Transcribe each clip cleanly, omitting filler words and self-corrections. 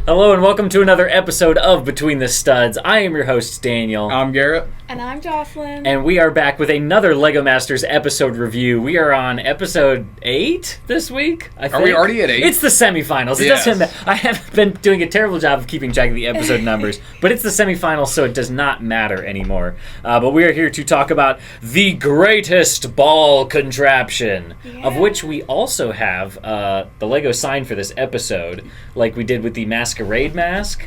Hello and welcome to another episode of Between the Studs. I am your host, Daniel. I'm Garrett. And I'm Jocelyn. And we are back with another LEGO Masters episode review. We are on episode 8 this week, I think. Are we already at 8? It's the semifinals. Yes. I have been doing a terrible job of keeping track of the episode numbers, but it's the semifinals, so it does not matter anymore. But we are here to talk about the greatest ball contraption, of which we also have the LEGO sign for this episode, like we did with the Masquerade mask.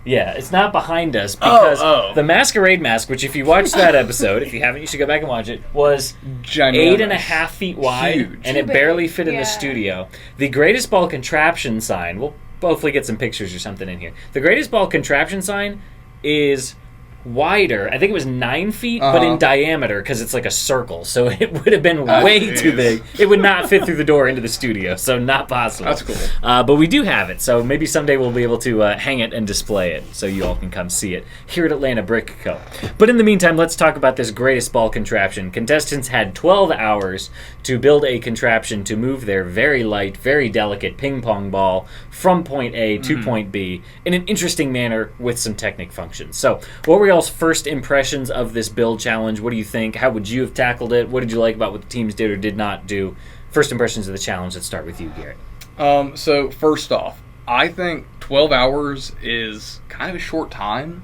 Yeah, it's not behind us because the Masquerade mask, which if you watch that episode, if you haven't, you should go back and watch it, was ginormous. 8.5 feet wide, Huge. and it barely fit in the studio. The greatest ball contraption sign, we'll hopefully get some pictures or something in here. The greatest ball contraption sign is wider. I think it was 9 feet, but in diameter because it's like a circle. So it would have been way too big. It would not fit through the door into the studio, so not possible. That's cool. But we do have it, so maybe someday we'll be able to hang it and display it so you all can come see it here at Atlanta Brick Co. But in the meantime, let's talk about this greatest ball contraption. Contestants had 12 hours to build a contraption to move their very light, very delicate ping pong ball from point A to point B in an interesting manner with some technic functions. So what were y'all's first impressions of this build challenge? What do you think? How would you have tackled it? What did you like about what the teams did or did not do? First impressions of the challenge. Let's start with you, Garrett. So first off, I think 12 hours is kind of a short time,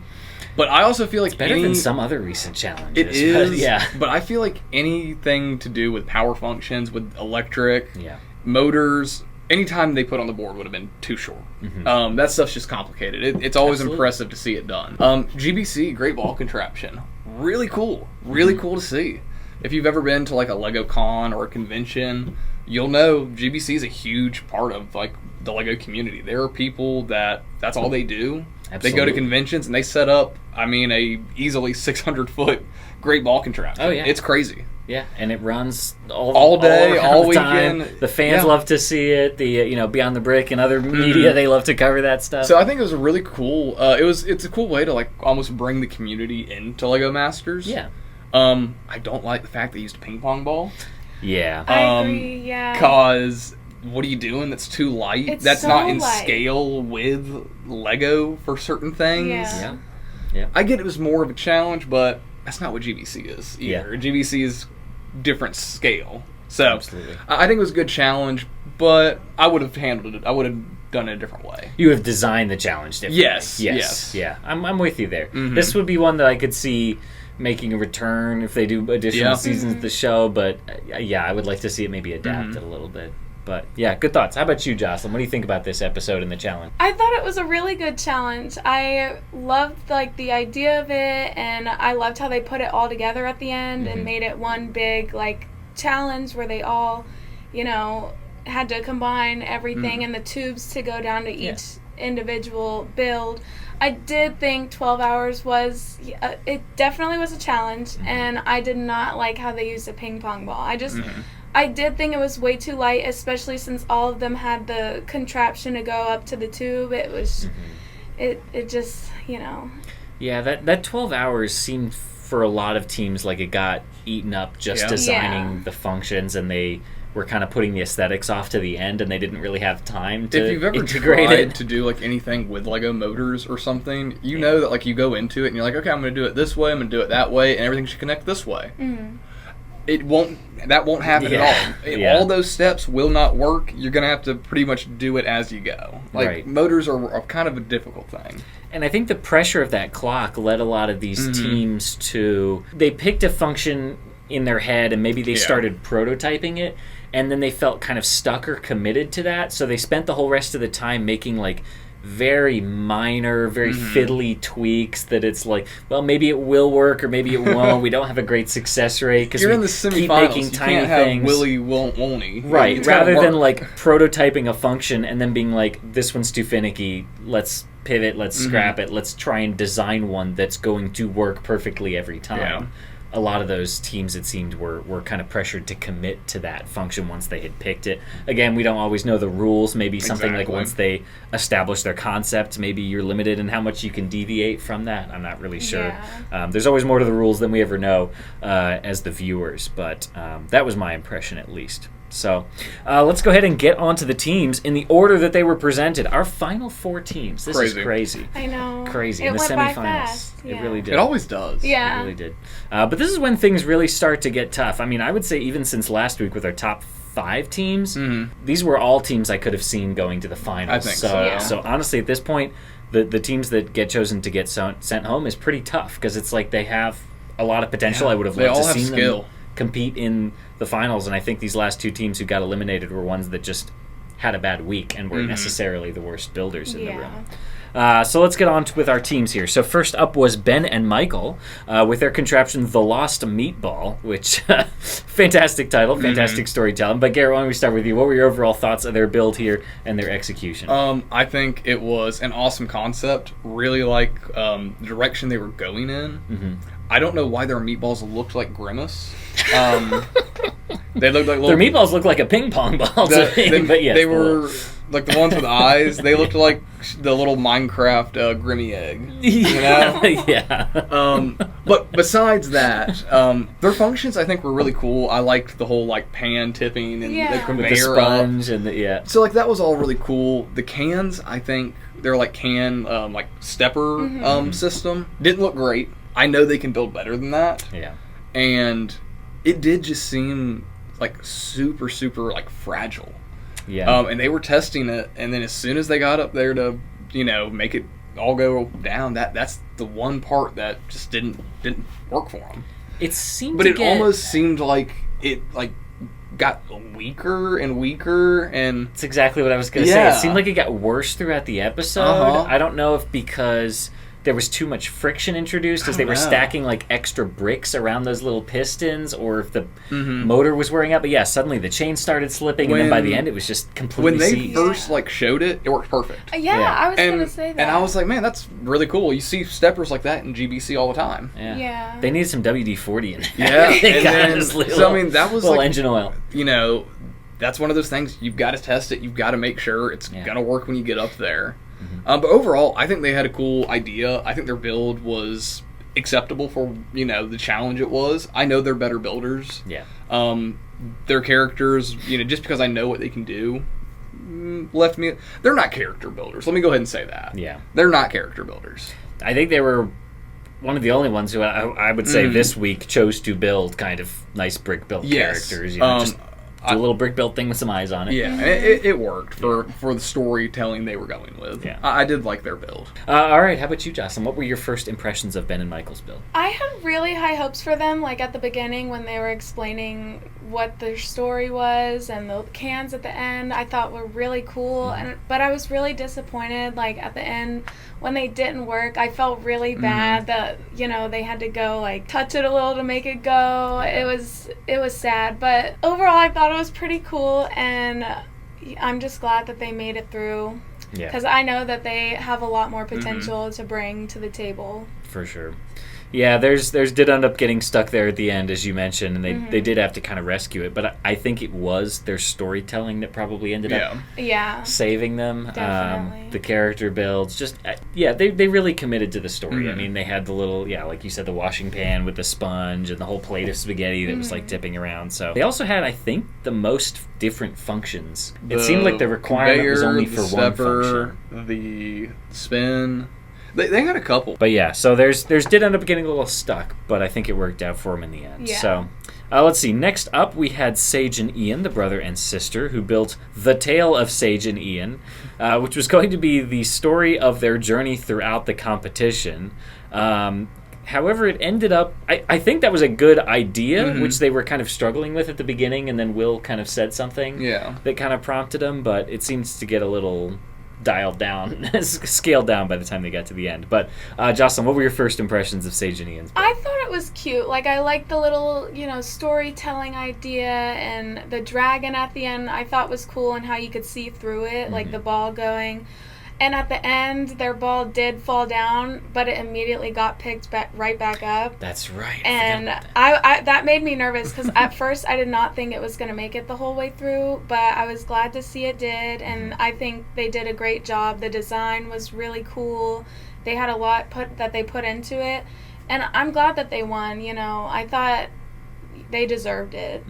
but I also feel like It's better than some other recent challenges. It is, but, yeah. But I feel like anything to do with power functions, with electric, Yeah. motors, anytime they put on the board would have been too short. That stuff's just complicated. It's always impressive to see it done. GBC, great ball contraption. Really cool. Really cool to see. If you've ever been to like a LEGO con or a convention, you'll know GBC is a huge part of like the LEGO community. There are people that's all they do. Absolutely. They go to conventions and they set up, a easily 600-foot great ball contraption. Oh, yeah. It's crazy. Yeah, and it runs all day, around all the time. weekend. The fans love to see it. The Beyond the Brick and other media, they love to cover that stuff. So I think it was a really cool. It's a cool way to like almost bring the community into LEGO Masters. Yeah. I don't like the fact they used a ping pong ball. Yeah. I agree, yeah. Cause what are you doing? That's too light. It's That's so not in light. scale with LEGO for certain things. Yeah. Yeah. I get it was more of a challenge, but that's not what GBC is either. Yeah. GBC is different scale. So Absolutely. I think it was a good challenge, but I would have handled it. I would have done it a different way. You have designed the challenge differently. Yes. Yeah. I'm with you there. This would be one that I could see making a return if they do additional seasons of the show, but I would like to see it maybe adapted a little bit. But yeah, good thoughts. How about you, Jocelyn? What do you think about this episode and the challenge? I thought it was a really good challenge. I loved the idea of it, and I loved how they put it all together at the end and made it one big challenge where they all, had to combine everything and the tubes to go down to each individual build. I did think 12 hours was, it definitely was a challenge, and I did not like how they used a ping pong ball. I did think it was way too light, especially since all of them had the contraption to go up to the tube. It was, it just, Yeah, that 12 hours seemed for a lot of teams like it got eaten up just designing the functions, and they were kind of putting the aesthetics off to the end, and they didn't really have time to if you've ever integrate tried it. to do anything with LEGO motors or something, you know that you go into it and you're like, okay, I'm going to do it this way, I'm going to do it that way, and everything should connect this way. That won't happen at all. All those steps will not work. You're going to have to pretty much do it as you go. Motors are kind of a difficult thing. And I think the pressure of that clock led a lot of these teams to... They picked a function in their head, and maybe they started prototyping it, and then they felt kind of stuck or committed to that, so they spent the whole rest of the time making very minor, very fiddly tweaks that it's well, maybe it will work or maybe it won't. We don't have a great success rate because you're we in the keep semifinals. making You tiny can't have things. Willy won't-he. Right, It's rather gotta than work. prototyping a function and then being this one's too finicky, let's pivot, let's scrap it, let's try and design one that's going to work perfectly every time. Yeah. A lot of those teams, it seemed, were kind of pressured to commit to that function once they had picked it. Again, we don't always know the rules. Maybe something once they establish their concept, maybe you're limited in how much you can deviate from that. I'm not really sure. Yeah. There's always more to the rules than we ever know as the viewers, but that was my impression at least. So let's go ahead and get on to the teams in the order that they were presented. Our final 4 teams. This is crazy. I know. Crazy. It In the went semifinals. by fast. It Yeah. really did. It always does. Yeah. It really did. But this is when things really start to get tough. I mean, I would say even since last week with our top 5 teams, these were all teams I could have seen going to the finals. I think so. Yeah. So honestly, at this point, the teams that get chosen to get sent home is pretty tough because it's like they have a lot of potential. Yeah. I would have They loved all to have see skill. them compete in the finals, and I think these last 2 teams who got eliminated were ones that just had a bad week and weren't necessarily the worst builders in the room. So let's get on with our teams here. So first up was Ben and Michael with their contraption, The Lost Meatball, which, fantastic title, fantastic storytelling. But Garrett, why don't we start with you? What were your overall thoughts of their build here and their execution? I think it was an awesome concept. Really like the direction they were going in. I don't know why their meatballs looked like Grimace. They looked like little, their meatballs look like a ping pong ball to me, but yes. they were like the ones with eyes. They looked like the little Minecraft Grimmy egg. You know? Yeah. But besides that, their functions I think were really cool. I liked the whole like pan tipping and the conveyor With the sponge and the, So like that was all really cool. The cans, I think they're like like stepper system. Didn't look great. I know they can build better than that. Yeah. And it did just seem like super, super like fragile. Yeah. And they were testing it, and then as soon as they got up there to, make it all go down, that's the one part that just didn't work for them. It seemed But to it almost seemed like it got weaker and weaker, and That's exactly what I was going to say. It seemed like it got worse throughout the episode. I don't know if because there was too much friction introduced as they were stacking like extra bricks around those little pistons, or if the motor was wearing out. But yeah, suddenly the chain started slipping, and then by the end it was just completely when they seized. first showed it, it worked perfect. Yeah, I was going to say that. And I was like, man, that's really cool. You see steppers like that in GBC all the time. Yeah. They needed some WD-40 in there. Yeah, that was little like engine oil. That's one of those things. You've got to test it. You've got to make sure it's gonna work when you get up there. But overall, I think they had a cool idea. I think their build was acceptable for the challenge it was. I know they're better builders. Yeah. Their characters, just because I know what they can do, left me. They're not character builders. Let me go ahead and say that. Yeah. They're not character builders. I think they were one of the only ones who I would say this week chose to build kind of nice brick built characters. Just do a little brick built thing with some eyes on it. Yeah, it worked for the storytelling they were going with. Yeah. I did like their build. All right, how about you, Jocelyn? What were your first impressions of Ben and Michael's build? I had really high hopes for them, like at the beginning when they were explaining what their story was, and the cans at the end I thought were really cool. But I was really disappointed, like at the end when they didn't work. I felt really bad that they had to go like touch it a little to make it go. It was sad, but overall I thought it was pretty cool, and I'm just glad that they made it through. Yeah. Because I know that they have a lot more potential to bring to the table. For sure. Yeah, theirs did end up getting stuck there at the end, as you mentioned, and they did have to kind of rescue it. But I think it was their storytelling that probably ended up saving them. Definitely. The character builds, they really committed to the story. I mean, they had the little, like you said, the washing pan with the sponge and the whole plate of spaghetti that was like tipping around. So they also had, I think, the most different functions. It seemed like the requirement was only for one function. The spin. They had a couple. But yeah, so theirs did end up getting a little stuck, but I think it worked out for them in the end. Yeah. So let's see. Next up, we had Sage and Ian, the brother and sister, who built The Tale of Sage and Ian, which was going to be the story of their journey throughout the competition. However, it ended up... I think that was a good idea, which they were kind of struggling with at the beginning, and then Will kind of said something that kind of prompted them, but it seems to get a little dialed down, scaled down by the time they got to the end. But Jocelyn, what were your first impressions of Sage and Ian's build? I thought it was cute. Like, I liked the little, storytelling idea, and the dragon at the end I thought was cool, and how you could see through it, like the ball going. And at the end, their ball did fall down, but it immediately got picked right back up. That's right. And I that made me nervous, because at first I did not think it was going to make it the whole way through, but I was glad to see it did, and I think they did a great job. The design was really cool. They had a lot that they put into it, and I'm glad that they won. I thought they deserved it.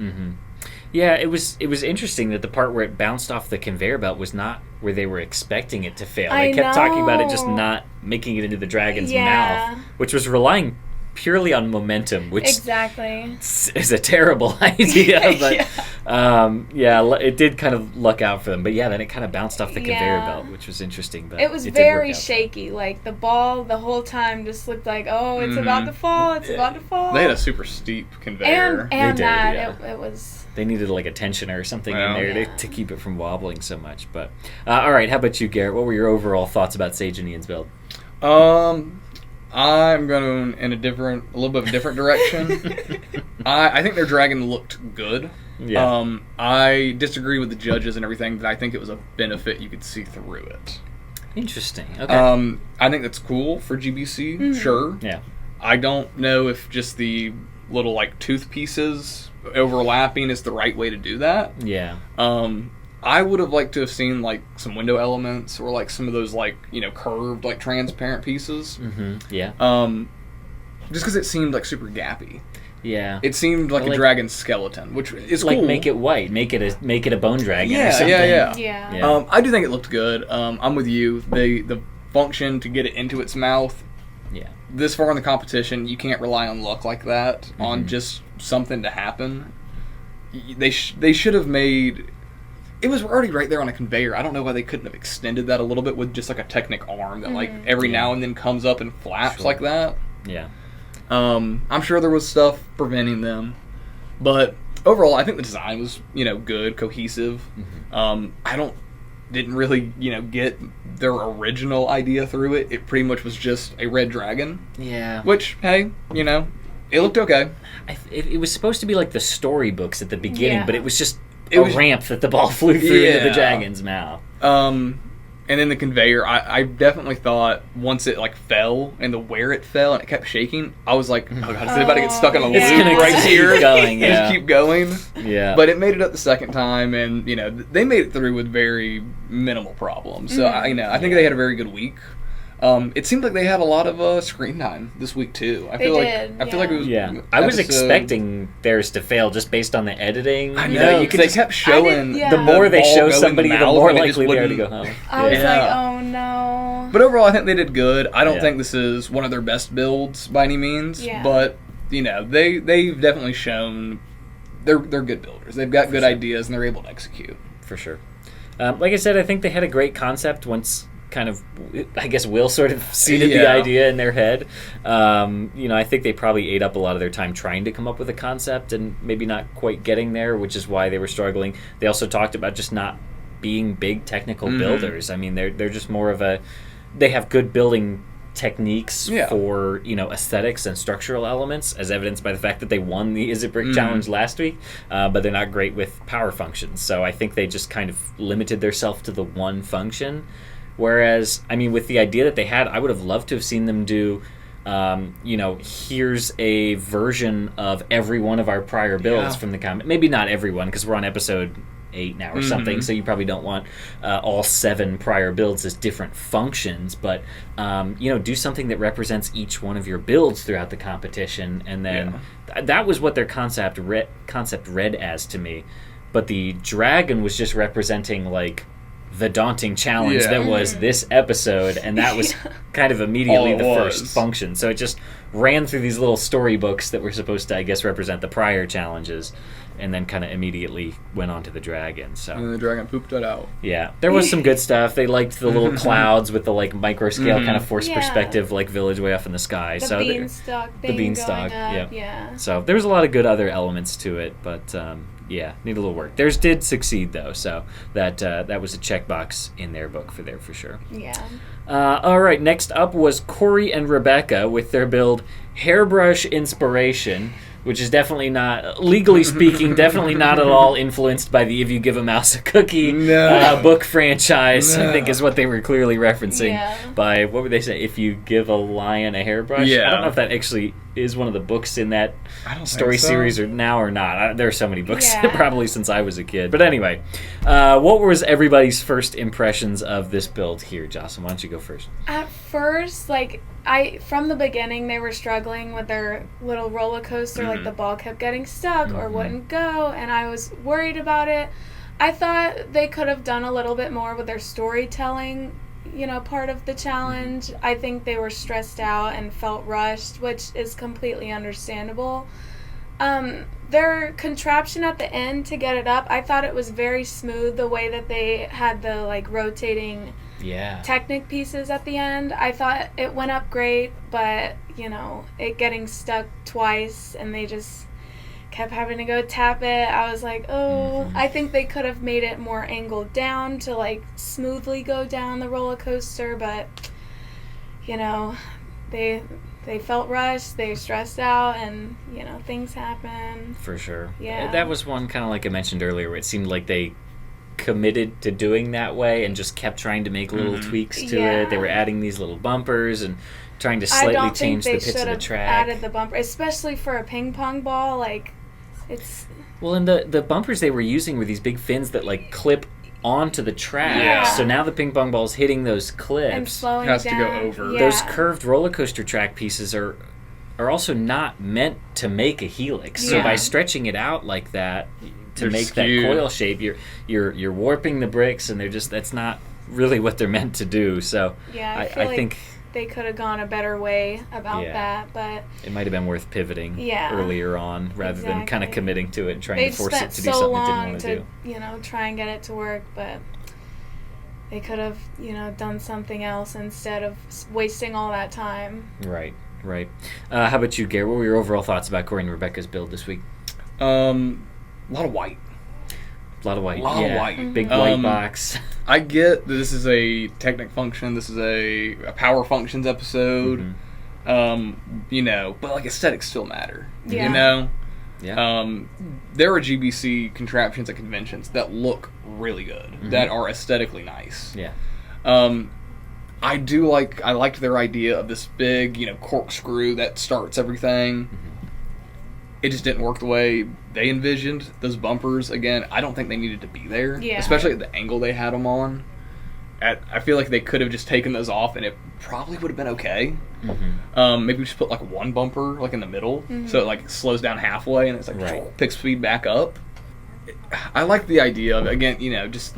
Yeah, it was interesting that the part where it bounced off the conveyor belt was not where they were expecting it to fail. They kept talking about it just not making it into the dragon's mouth, which was relying purely on momentum, which exactly is a terrible idea. But it did kind of luck out for them. But yeah, then it kind of bounced off the conveyor belt, which was interesting. But it was very shaky. Like the ball, the whole time just looked like, oh, it's about to fall. It's about to fall. They had a super steep conveyor. And it was. They needed like a tensioner or something in there to keep it from wobbling so much. But all right, how about you, Garrett? What were your overall thoughts about Sage and Ian's build? I'm going in a little bit of a different direction. I think their dragon looked good. Yeah. I disagree with the judges and everything, but I think it was a benefit you could see through it. Interesting. Okay. I think that's cool for GBC, sure. Yeah. I don't know if just the little like tooth pieces overlapping is the right way to do that. Yeah. I would have liked to have seen like some window elements or like some of those like, curved like transparent pieces. Mm-hmm. Yeah. Just because it seemed like super gappy. Yeah. It seemed like a dragon skeleton, which is like cool. make it white, make it a bone dragon or Yeah, something. Yeah. I do think it looked good. I'm with you. The function to get it into its mouth. Yeah. This far in the competition, you can't rely on luck like that, on just something to happen. They should have made... It was already right there on a conveyor. I don't know why they couldn't have extended that a little bit with just like a Technic arm that like every now and then comes up and flaps like that. Yeah. I'm sure there was stuff preventing them, but overall, I think the design was good, cohesive. I didn't really get their original idea through it. It pretty much was just a red dragon. Yeah. Which, hey, it looked okay. It was supposed to be like the storybooks at the beginning, but it was just It was ramp that the ball flew through into the dragon's mouth. And then the conveyor, I definitely thought once it like fell and where it fell and it kept shaking, I was like, oh god, is it about to get stuck in a loop right here? Just keep going. Yeah. But it made it up the second time, and they made it through with very minimal problems. So I think they had a very good week. It seemed like they had a lot of screen time this week too. I feel like it was. Yeah, I was expecting theirs to fail just based on the editing. I know, they kept showing. The more they show somebody, the more likely they are to go home. I was like, oh no. But overall, I think they did good. I don't think this is one of their best builds by any means. Yeah. But they've definitely shown they're good builders. They've got good ideas and they're able to execute. For sure. Like I said, I think they had a great concept once. Kind of, I guess, Will sort of seeded the idea in their head. I think they probably ate up a lot of their time trying to come up with a concept and maybe not quite getting there, which is why they were struggling. They also talked about just not being big technical builders. I mean, they're just more of they have good building techniques for aesthetics and structural elements, as evidenced by the fact that they won the Is It Brick challenge last week, but they're not great with power functions. So I think they just kind of limited themselves to the one function. Whereas, I mean, with the idea that they had, I would have loved to have seen them do, here's a version of every one of our prior builds from the comic. Maybe not everyone, because we're on episode 8 now or something, so you probably don't want all 7 prior builds as different functions, but, do something that represents each one of your builds throughout the competition, and then that was what their concept read as to me. But the dragon was just representing, like, the daunting challenge that was this episode, and that was kind of immediately the first function. So it just ran through these little storybooks that were supposed to, I guess, represent the prior challenges, and then kind of immediately went on to the dragon. So and the dragon pooped it out. Yeah, there was some good stuff. They liked the little clouds with the like micro scale kind of forced perspective, like village way off in the sky. The beanstalk thing. Yeah. So there was a lot of good other elements to it, but. Need a little work. Theirs did succeed, though, so that was a checkbox in their book for sure. Yeah. All right, next up was Corey and Rebecca with their build Hairbrush Inspiration, which is definitely not, legally speaking, definitely not at all influenced by the If You Give a Mouse a Cookie book franchise, I think is what they were clearly referencing by, what would they say, If You Give a Lion a Hairbrush? Yeah. I don't know if that actually is one of the books in that story series or now or not. There are so many books, probably since I was a kid. But anyway, what was everybody's first impressions of this build here, Jocelyn? Why don't you go first? At first, from the beginning, they were struggling with their little roller coaster. Like, the ball kept getting stuck or wouldn't go, and I was worried about it. I thought they could have done a little bit more with their storytelling, part of the challenge. I think they were stressed out and felt rushed, which is completely understandable. Their contraption at the end to get it up, I thought it was very smooth, the way that they had the, rotating Technic pieces at the end. I thought it went up great, but, it getting stuck twice, and they just kept having to go tap it. I was like, I think they could have made it more angled down to, smoothly go down the roller coaster, but, they felt rushed, they stressed out, and, things happen. For sure. Yeah. That was one, kind of like I mentioned earlier, where it seemed like they committed to doing that way and just kept trying to make little tweaks to it. They were adding these little bumpers and trying to slightly change the pitch of the track. Added the bumper, especially for a ping pong ball. It's... Well, and the bumpers they were using were these big fins that, clip onto the track. Yeah. So now the ping pong ball's hitting those clips. And slowing has down. to go over. Yeah. Those curved roller coaster track pieces are also not meant to make a helix. So by stretching it out like that to They're make skewed. that coil shape, you're warping the bricks, and that's not really what they're meant to do. So Yeah, I think they could have gone a better way about that, but it might have been worth pivoting Yeah. earlier on rather than kind of Exactly. committing to it and trying they to force spent it to do so something it long didn't want to do. try and get it to work, but they could have, done something else instead of wasting all that time. Right. How about you, Garrett? What were your overall thoughts about Corey and Rebecca's build this week? A lot of white. A lot of white. A lot of white. Big white box. I get that this is a Technic function. This is a Power Functions episode. But aesthetics still matter. Yeah. Yeah. There are GBC contraptions at conventions that look really good, that are aesthetically nice. Yeah. I liked their idea of this big, corkscrew that starts everything. It just didn't work the way they envisioned. Those bumpers, again, I don't think they needed to be there. Yeah. Especially at the angle they had them on. I feel like they could have just taken those off and it probably would have been okay. Maybe just put one bumper in the middle so it slows down halfway and it's picks speed back up. I like the idea of, again, just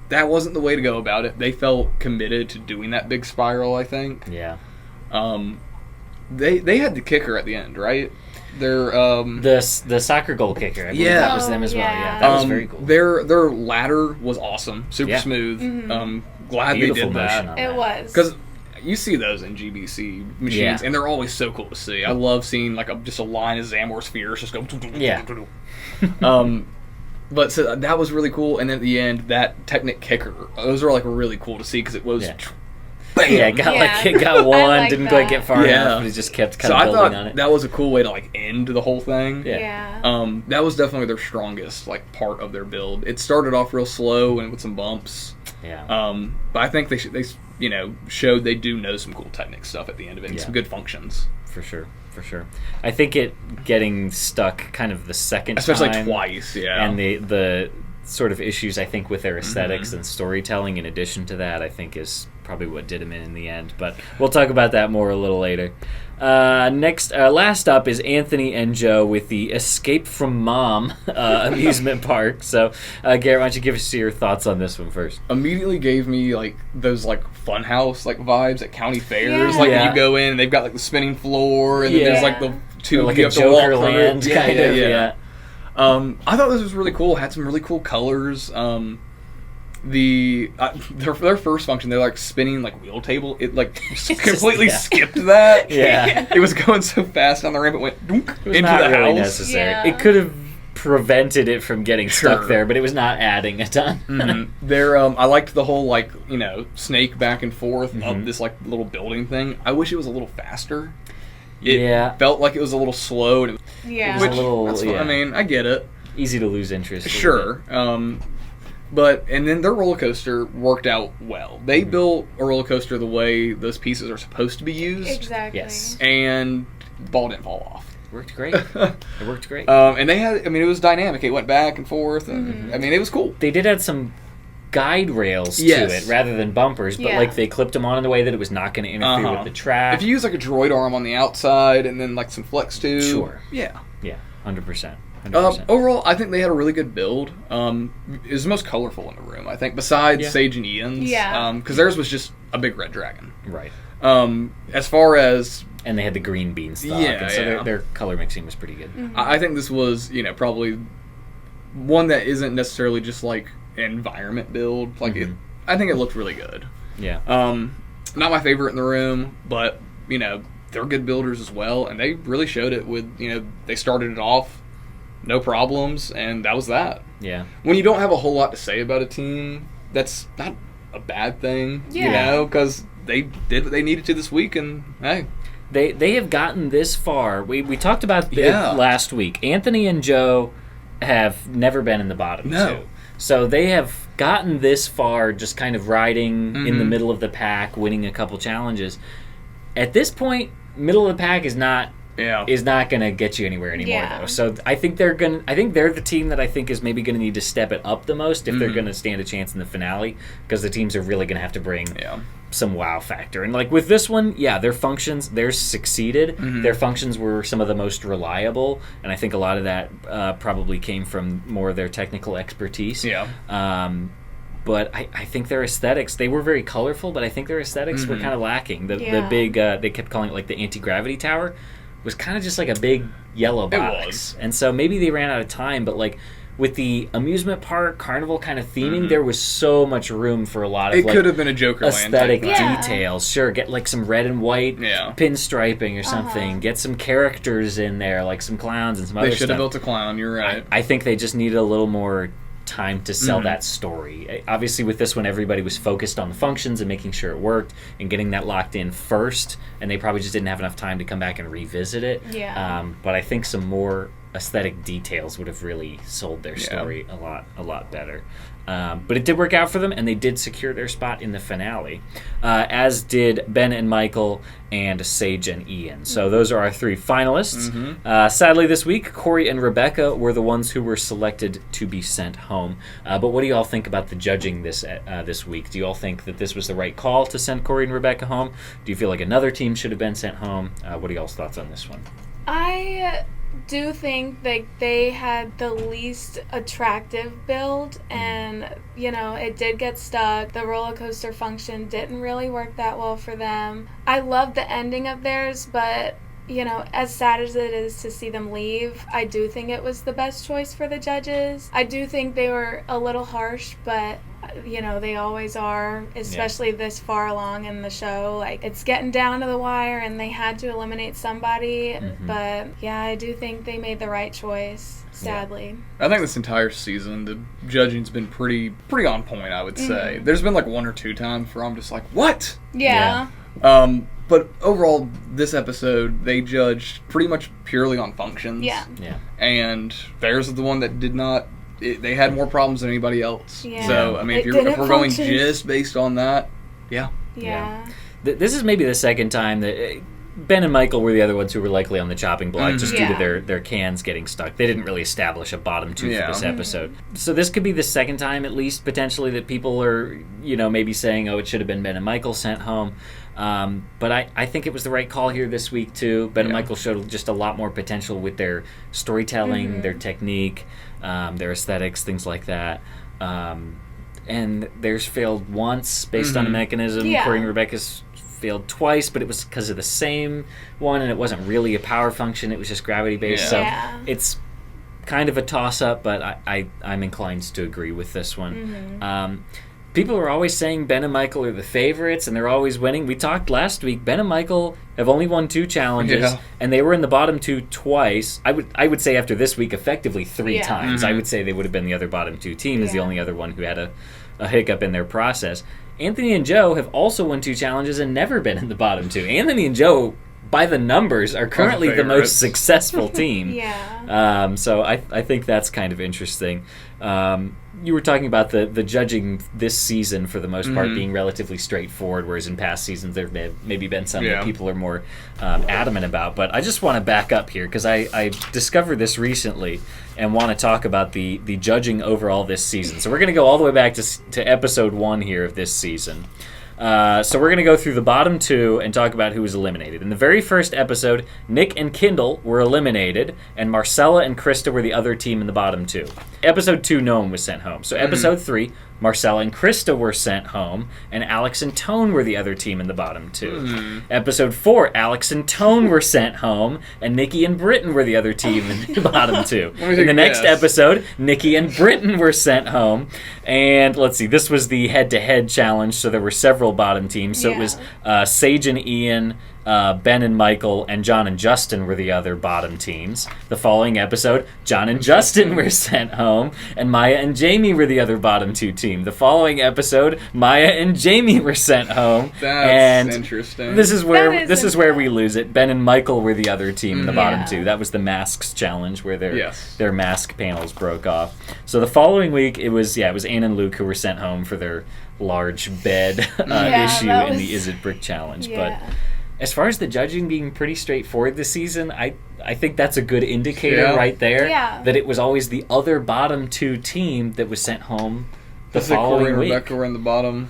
that wasn't the way to go about it. They felt committed to doing that big spiral, I think. Yeah. They had the kicker at the end, right? Their the soccer goal kicker. I believe that was them as well. Yeah, that was very cool. Their ladder was awesome, super smooth. Glad Beautiful they did motion that. on It that. was. Because you see those in GBC machines, and they're always so cool to see. I love seeing just a line of Zamor spheres just go. Yeah. But so that was really cool, and then at the end, that Technic kicker, those are really cool to see because it was. Yeah. Bam! Yeah, it got one, like didn't that. quite get far Yeah. enough, but it just kept kind So of I building thought on it. that was a cool way to end the whole thing. Yeah. That was definitely their strongest part of their build. It started off real slow and with some bumps. Yeah. But I think they showed they do know some cool Technic stuff at the end of it and some good functions. For sure. I think it getting stuck kind of the second Especially time. twice, yeah. And the sort of issues, I think, with their aesthetics and storytelling in addition to that, I think is probably what did them in the end. But we'll talk about that more a little later. Last up is Anthony and Joe with the Escape from Mom amusement park. So, Garrett, why don't you give us your thoughts on this one first? Immediately gave me those funhouse vibes at county fairs. Yeah. You go in and they've got the spinning floor and then there's the tube like you a have to walk through. Jokerland kind of. Yeah. I thought this was really cool. Had some really cool colors. Their first function, they're spinning wheel table. It completely skipped that. Yeah. It was going so fast on the ramp. It went dunk It was into not the really house. necessary. Yeah. It could have prevented it from getting stuck Sure. there, but it was not adding a ton. I liked the whole snake back and forth up this little building thing. I wish it was a little faster. It felt like it was a little slow. And Yeah. was a which, little- that's fine. yeah. I mean, I get it. Easy to lose interest. a little Sure. And then their roller coaster worked out well. They built a roller coaster the way those pieces are supposed to be used. Exactly. Yes. And the ball didn't fall off. bit. Worked great. It worked great. And they had, it was dynamic. It went back and forth. And, it was cool. They did add some guide rails Yes. to it rather than bumpers, but Yeah. like they clipped them on in a way that it was not going to interfere with the track. If you use like a droid arm on the outside and then like some flex tube. Sure. Yeah. Yeah, 100%. 100%. Overall, I think they had a really good build. It was the most colorful in the room, I think, besides Sage and Ian's. Yeah. Because theirs was just a big red dragon. Right. As far as... And they had the green beanstalk, Yeah, and so yeah. their color mixing was pretty good. I think this was, probably one that isn't necessarily just like an environment build. Like I think it looked really good. Yeah. Not my favorite in the room, but they're good builders as well, and they really showed it with they started it off no problems, and that was that. Yeah. When you don't have a whole lot to say about a team, that's not a bad thing, because they did what they needed to this week, and hey. They have gotten this far. We talked about it last week. Anthony and Joe have never been in the bottom two. So they have gotten this far just kind of riding in the middle of the pack, winning a couple challenges. At this point, middle of the pack is not going to get you anywhere anymore though. So I think they're the team that I think is maybe going to need to step it up the most if they're going to stand a chance in the finale, because the teams are really going to have to bring some wow factor. And like with this one, their functions, theirs succeeded. Their functions were some of the most reliable, and I think a lot of that probably came from more of their technical expertise. But I think their aesthetics, they were very colorful, but I think their aesthetics were kind of lacking. The big, they kept calling it like the anti-gravity tower, was kind of just like a big yellow box. It was. And so maybe they ran out of time, but like with the amusement park carnival kind of theming, there was so much room for a lot of it could have been a Jokerland aesthetic type thing. details. Sure, get like some red and white pinstriping or something. Get some characters in there, like some clowns and some other They stuff. should have built a clown, you're right. I think they just needed a little more time to sell that story. Obviously with this one, everybody was focused on the functions and making sure it worked and getting that locked in first, and they probably just didn't have enough time to come back and revisit it. But I think some more aesthetic details would have really sold their story a lot better. But it did work out for them, and they did secure their spot in the finale, as did Ben and Michael and Sage and Ian. So those are our three finalists. Sadly this week, Corey and Rebecca were the ones who were selected to be sent home. But what do you all think about the judging this week? Do you all think that this was the right call to send Corey and Rebecca home? Do you feel like another team should have been sent home? What are y'all's thoughts on this one? I do think that they had the least attractive build, and it did get stuck. The roller coaster function didn't really work that well for them. I love the ending of theirs, but as sad as it is to see them leave, I do think it was the best choice for the judges. I do think they were a little harsh, but they always are, especially this far along in the show. Like, it's getting down to the wire, and they had to eliminate somebody. But I do think they made the right choice, sadly. I think this entire season, the judging's been pretty on point, I would say. There's been like one or two times where I'm just like, what? But overall, this episode, they judged pretty much purely on functions. And theirs is the one that did not... they had more problems than anybody else. So, I mean, if we're going just based on that, This is maybe the second time that Ben and Michael were the other ones who were likely on the chopping block just due to their cans getting stuck. They didn't really establish a bottom two for this episode. So this could be the second time, at least, potentially, that people are, maybe saying, oh, it should have been Ben and Michael sent home. But I think it was the right call here this week, too. Ben and Michael showed just a lot more potential with their storytelling, their technique, their aesthetics, things like that. And theirs failed once based on a mechanism. Corey and Rebecca's failed twice, but it was because of the same one, and it wasn't really a power function. It was just gravity-based. So it's kind of a toss-up, but I'm inclined to agree with this one. People are always saying Ben and Michael are the favorites, and they're always winning. We talked last week. Ben and Michael have only won 2 challenges, and they were in the bottom 2 twice. I would say after this week, effectively 3 times. I would say they would have been the other bottom 2 team as the only other one who had a hiccup in their process. Anthony and Joe have also won 2 challenges and never been in the bottom 2. Anthony and Joe by the numbers, are currently the most favorites. successful team. Yeah. So I think that's kind of interesting. You were talking about the judging this season, for the most part, being relatively straightforward, whereas in past seasons there may have maybe been some that people are more adamant about. But I just want to back up here, because I discovered this recently and want to talk about the judging overall this season. So we're going to go all the way back to episode 1 here of this season. So we're going to go through the bottom 2 and talk about who was eliminated. In the very first episode, Nick and Kendall were eliminated, and Marcella and Krista were the other team in the bottom 2. Episode 2, no one was sent home. So episode 3, Marcella and Krista were sent home, and Alex and Tone were the other team in the bottom 2. Episode 4, Alex and Tone were sent home, and Nikki and Britton were the other team in the bottom 2. In the next episode, Nikki and Britton were sent home, and let's see, this was the head-to-head challenge, so there were several bottom teams. So it was Sage and Ian, Ben and Michael, and John and Justin were the other bottom teams. The following episode, John and Justin were sent home, and Maya and Jamie were the other bottom 2 team. The following episode, Maya and Jamie were sent home. That's interesting. This is where we lose it. Ben and Michael were the other team in the bottom 2. That was the masks challenge, where their mask panels broke off. So the following week, it was Anne and Luke who were sent home for their large bed issue in the Is It Brick challenge. But as far as the judging being pretty straightforward this season, I think that's a good indicator right there that it was always the other bottom 2 team that was sent home the following week. Corey and Rebecca were in the bottom.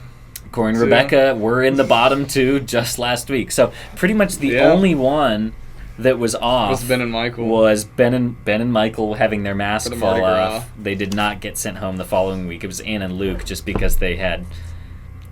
Corey and Rebecca were in the bottom 2 just last week. So pretty much the only one that was off was Ben and Michael. Was Ben and Michael having their mask fall off. They did not get sent home the following week. It was Anne and Luke, just because they had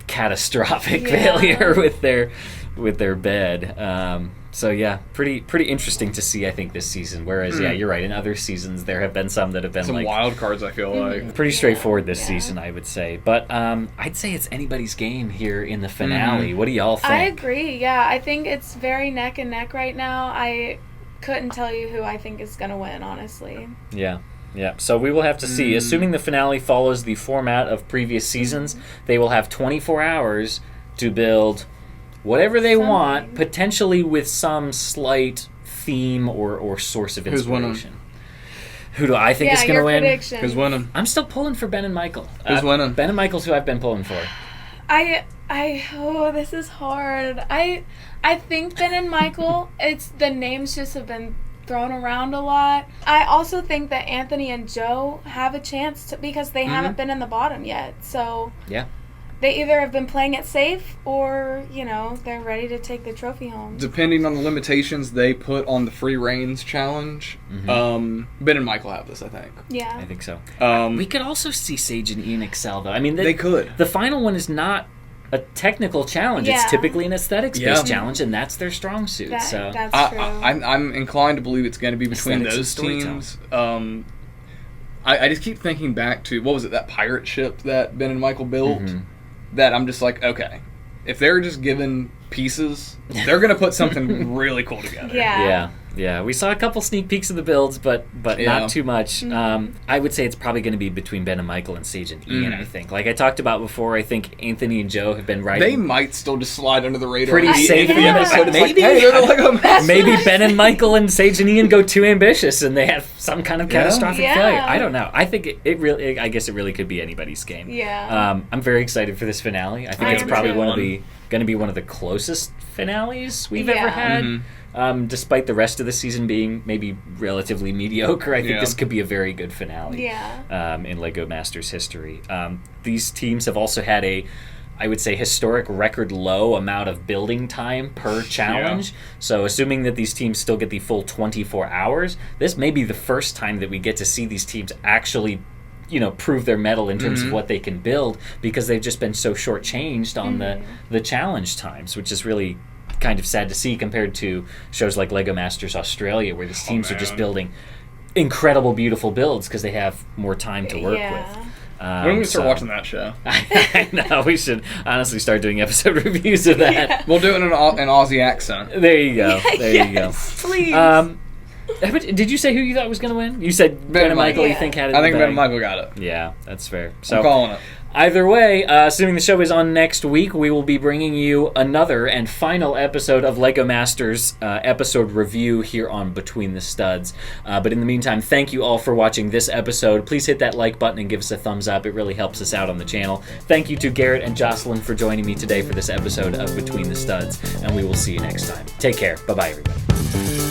catastrophic failure with their bed. So yeah, pretty interesting to see, I think, this season. Whereas you're right, in other seasons there have been some that have been some wild cards, I feel like. Pretty straightforward this season, I would say. But I'd say it's anybody's game here in the finale. What do y'all think? I agree. Yeah, I think it's very neck and neck right now. I couldn't tell you who I think is going to win, honestly. Yeah, so we will have to see. Assuming the finale follows the format of previous seasons, they will have 24 hours to build whatever they want, potentially with some slight theme or source of inspiration. Who do I think is going to win? Prediction. Who's winning? I'm still pulling for Ben and Michael. Who's winning? Ben and Michael's who I've been pulling for. This is hard. I think Ben and Michael, it's the names just have been thrown around a lot. I also think that Anthony and Joe have a chance to, because they haven't been in the bottom yet. So yeah. They either have been playing it safe or, they're ready to take the trophy home. Depending on the limitations they put on the free reigns challenge, Ben and Michael have this, I think. Yeah. I think so. We could also see Sage and Ian excel, though. I mean, they could. The final one is not a technical challenge. It's typically an aesthetics-based challenge, and that's their strong suit. That's true. I'm inclined to believe it's going to be between those teams. I just keep thinking back to, what was it, that pirate ship that Ben and Michael built? That I'm just like, okay, if they're just given pieces, they're going to put something really cool together. Yeah. We saw a couple sneak peeks of the builds, but not too much. I would say it's probably going to be between Ben and Michael and Sage and Ian, I think. Like I talked about before, I think Anthony and Joe have been writing. They might still just slide under the radar. Pretty safe in the episode. Maybe. Maybe Ben and Michael and Sage and Ian go too ambitious and they have some kind of catastrophic failure. I don't know. I think it really, I guess it really could be anybody's game. Yeah. I'm very excited for this finale. I think it's probably going to be one of the closest finales we've ever had. Despite the rest of the season being maybe relatively mediocre, I think this could be a very good finale in LEGO Masters history. These teams have also had I would say, historic record low amount of building time per challenge. So assuming that these teams still get the full 24 hours, this may be the first time that we get to see these teams actually prove their mettle in terms of what they can build, because they've just been so shortchanged on the challenge times, which is really kind of sad to see compared to shows like LEGO Masters Australia, where these teams are just building incredible, beautiful builds because they have more time to work with. When are we going to start watching that show? I know, we should honestly start doing episode reviews of that. We'll do it in an Aussie accent. There you go. Please. Did you say who you thought was going to win? You said Ben and Michael. You think had it? I think Ben and Michael got it. Yeah, that's fair. So I'm calling it. Either way, assuming the show is on next week, we will be bringing you another and final episode of LEGO Masters episode review here on Between the Studs. But in the meantime, thank you all for watching this episode. Please hit that like button and give us a thumbs up. It really helps us out on the channel. Thank you to Garrett and Jocelyn for joining me today for this episode of Between the Studs, and we will see you next time. Take care. Bye-bye, everybody.